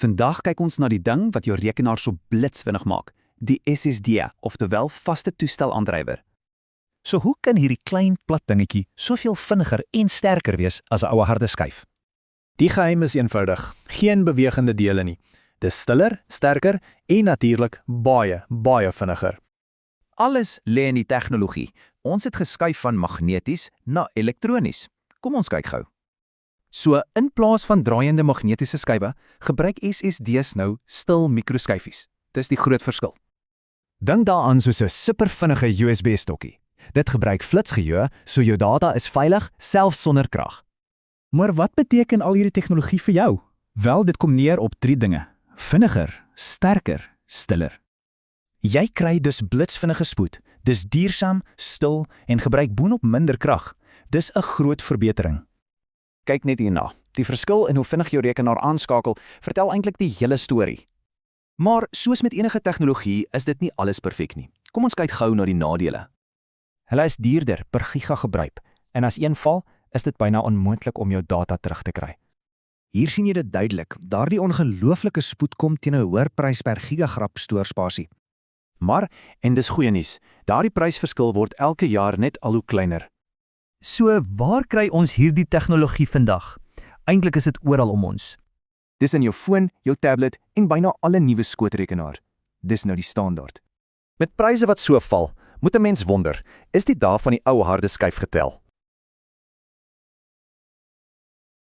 Vandag kyk ons na die ding wat jou rekenaar so blitsvinnig maak, die SSD, oftewel vaste toestelaandrywer. So hoe kan hierdie klein plat dingetjie soveel vinniger en sterker wees as 'n oue harde skyf? Die geheim is eenvoudig, geen bewegende dele nie. Dis stiller, sterker en natuurlik baie vinniger. Alles lê in die tegnologie. Ons het geskuif van magneties na elektronies. Kom ons kyk gou. So in plaas van draaiende magnetiese skywe, gebruik SSD's nou stil mikroskyfies. Dis die groot verskil. Dink daaraan soos 'n supervinnige USB-stokkie. Dit gebruik flitsgeheue, so jou data is veilig, selfs sonder krag. Maar wat beteken al hierdie tegnologie vir jou? Wel, dit kom neer op 3 dinge. Vinniger, sterker, stiller. Jy kry dus blitsvinnige spoed, dis duursaam, stil en gebruik boonop minder krag. Dis 'n groot verbetering. Kyk net hierna. Die verskil in hoe vinnig jou rekenaar aanskakel, vertel eintlik die hele storie. Maar soos met enige tegnologie is dit nie alles perfek nie. Kom ons kyk gou na die nadele. Hulle is duurder per giga gebruik en as een val, is dit byna onmoontlik om jou data terug te kry. Hier sien jy dit duidelik. Daardie ongelooflike spoed kom teen 'n hoër prys per gigagrap stoorspasie. Maar, en dis goeie nuus, daardie prysverskil word elke jaar net al hoe kleiner. So, waar kry ons hierdie tegnologie vandag? Eintlik is dit oral om ons. Dis in jou foon, jou tablet en byna alle nuwe skootrekenaar. Dis nou die standaard. Met pryse wat so val, moet 'n mens wonder, is die dae van die ou harde skyf getel?